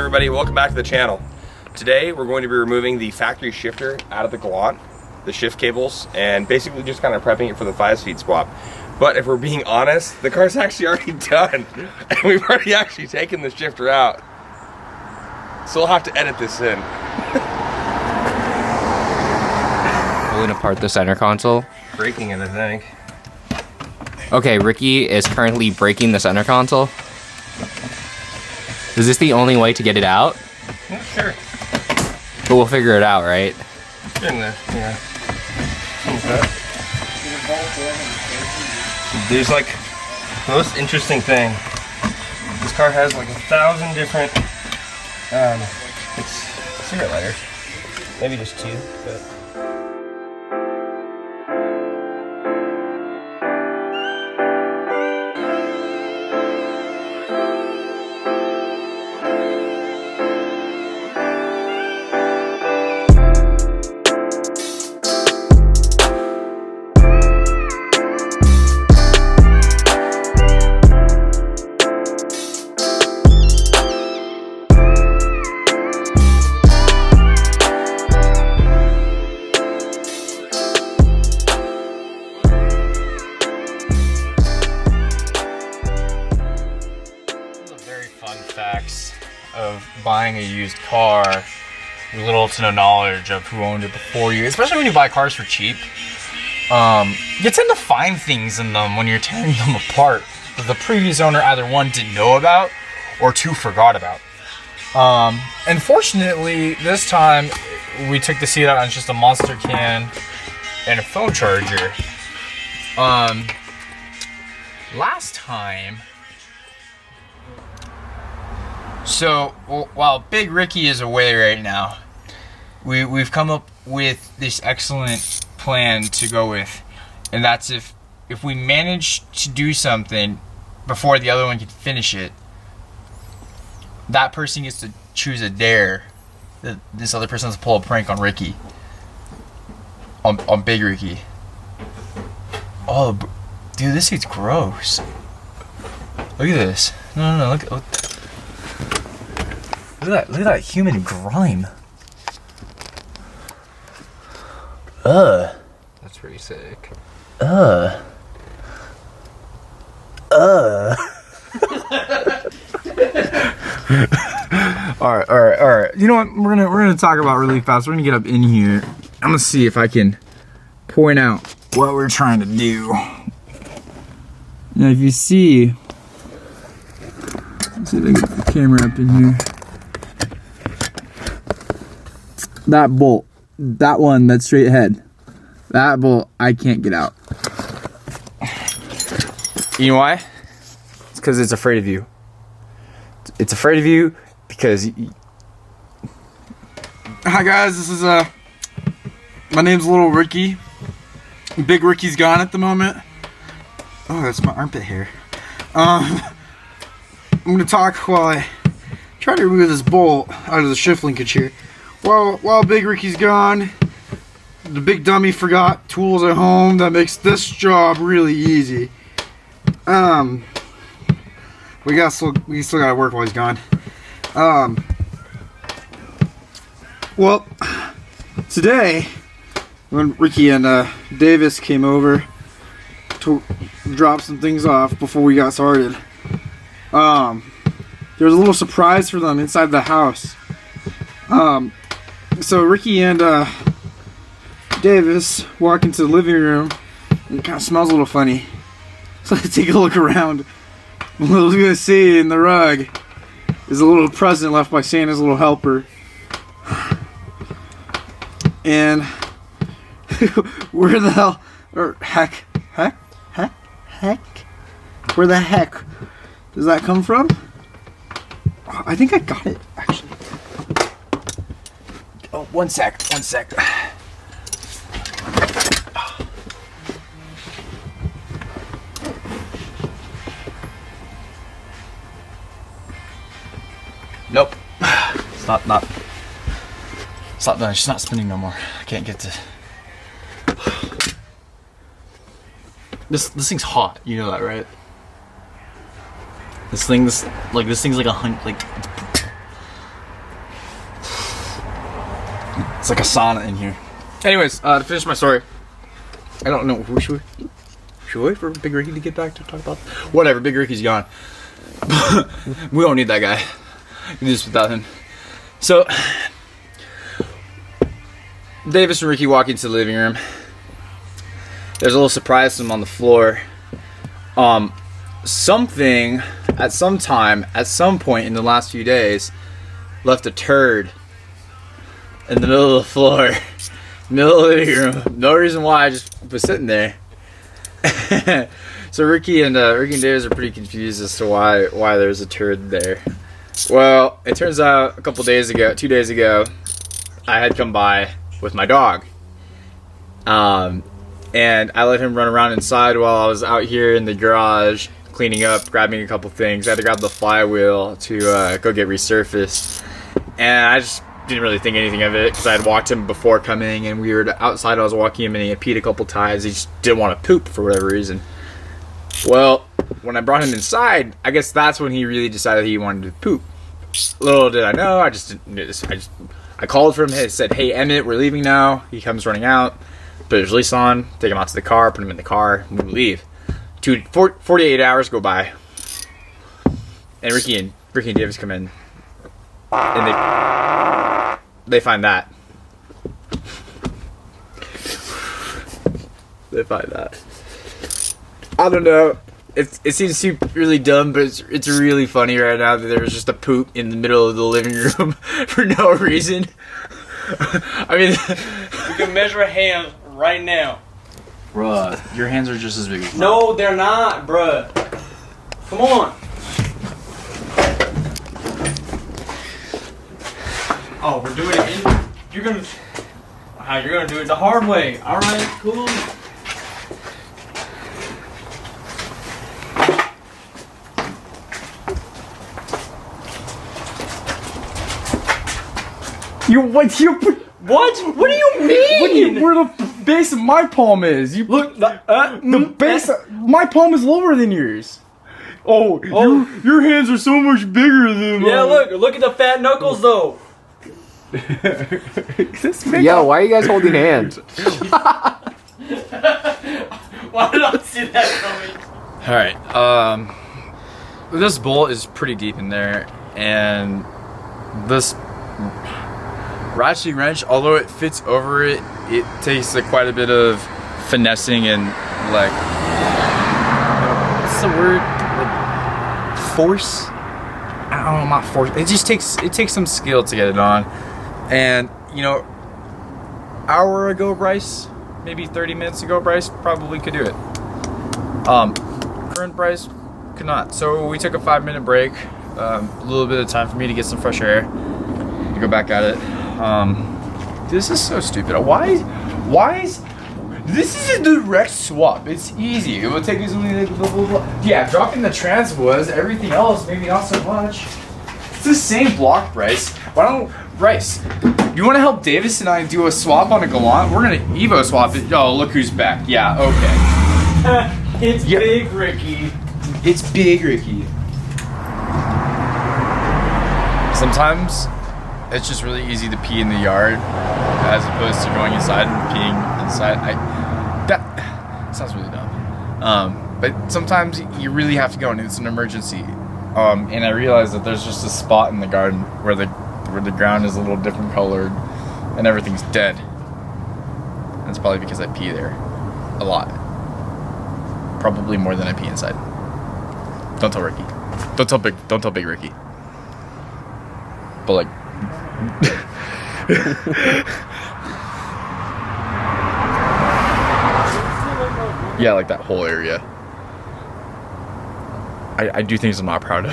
everybody, welcome back to the channel. Today we're going to be removing the factory shifter out of the Galant, the shift cables, and basically just kind of prepping it for the 5-speed swap. But if we're being honest, the car's actually already done, and we've already actually taken the shifter out. So we'll have to edit this in. Pulling apart the center console. Breaking it, I think. Okay, Ricky is currently breaking the center console. Is this the only way to get it out? Yeah, sure. But we'll figure it out, right? In there, yeah. There's like the most interesting thing. This car has like 1,000 different it's cigarette lighters. Maybe just 2, but facts of buying a used car, little to no knowledge of who owned it before you, especially when you buy cars for cheap. You tend to find things in them when you're tearing them apart that the previous owner either 1 didn't know about or 2 forgot about. Unfortunately, this time we took the seat out on just a monster can and a phone charger. Last time, so while Big Ricky is away right now, we've come up with this excellent plan to go with, and that's if we manage to do something before the other one can finish it, that person gets to choose a dare. This other person has to pull a prank on Ricky, on Big Ricky. Oh, dude, this seat's gross. Look at this. No, look at that human grime. That's pretty sick. Alright. You know what? We're gonna talk about really fast. We're gonna get up in here. I'm gonna see if I can point out what we're trying to do. Now, if you see, let's see if I get the camera up in here. That bolt, that one, that's straight ahead. That bolt, I can't get out. You know why? It's because it's afraid of you. It's afraid of you because... Hi guys, this is my name's Little Ricky. Big Ricky's gone at the moment. Oh, that's my armpit hair. I'm gonna talk while I try to remove this bolt out of the shift linkage here. While Big Ricky's gone, the big dummy forgot tools at home. That makes this job really easy. We still gotta work while he's gone. Well, today when Ricky and Davis came over to drop some things off before we got started, there was a little surprise for them inside the house. So Ricky and Davis walk into the living room, and it kind of smells a little funny. So I take a look around. What I was gonna see in the rug is a little present left by Santa's little helper. And where the hell, or heck, where the heck does that come from? I think I got it, actually. Oh, one sec. Nope. Stop done. She's not spinning no more. I can't get to... This thing's hot. You know that, right? This thing's like It's like a sauna in here. Anyways, to finish my story, I don't know who should we wait for Big Ricky to get back to talk about. Whatever, Big Ricky's gone. We don't need that guy. We can do this without him. So, Davis and Ricky walk into the living room. There's a little surprise to them on the floor. Something at some time, at some point in the last few days, left a turd in the middle of the floor, middle of the living room. No reason why, I just was sitting there. So Ricky and Davis are pretty confused as to why there's a turd there. Well, it turns out 2 days ago, I had come by with my dog. And I let him run around inside while I was out here in the garage cleaning up, grabbing a couple things. I had to grab the flywheel to go get resurfaced. And I just didn't really think anything of it because I had walked him before coming, and we were outside. I was walking him and he had peed a couple times. He just didn't want to poop for whatever reason. Well, when I brought him inside, I guess that's when he really decided he wanted to poop. Little did I know, I called for him. I said, "Hey Emmett, we're leaving now." He comes running out, put his release on, take him out to the car, put him in the car, and we leave. 48 hours go by, and Ricky and Davis come in, and they find that. They find that. I don't know. It seems really dumb, but it's really funny right now that there was just a poop in the middle of the living room for no reason. I mean, we can measure a hand right now. Bruh, your hands are just as big as mine. No, they're not, bruh. Come on. Oh, we're doing it. You're gonna do it the hard way. All right, cool. What do you mean? Where the base of my palm is? You Look, the base. My palm is lower than yours. Oh. Your hands are so much bigger than mine. yeah, look at the fat knuckles though. Yo, why are you guys holding hands? Why did I see that coming? All right. This bolt is pretty deep in there, and this ratcheting wrench, although it fits over it, it takes quite a bit of finessing and what's the word? Force? I don't know, not force. It takes some skill to get it on, and hour ago, Bryce, maybe 30 minutes ago, Bryce probably could do it. Current Bryce could not. So we took a 5-minute break, a little bit of time for me to get some fresh air, to go back at it. This is so stupid. Why is this is a direct swap? It's easy. It will take us only like blah, blah, blah. Yeah, dropping the trans was. Everything else, maybe not so much. It's the same block, Bryce. Bryce, you want to help Davis and I do a swap on a Galant? We're gonna Evo swap it. Oh, look who's back. Yeah, okay. It's Big Ricky. It's Big Ricky. Sometimes it's just really easy to pee in the yard as opposed to going inside and peeing inside. That sounds really dumb. But sometimes you really have to go and it's an emergency. And I realized that there's just a spot in the garden where the ground is a little different colored and everything's dead. That's probably because I pee there a lot. Probably more than I pee inside. Don't tell Ricky. Don't tell Big Ricky. But like yeah, like that whole area. I do things I'm not proud of.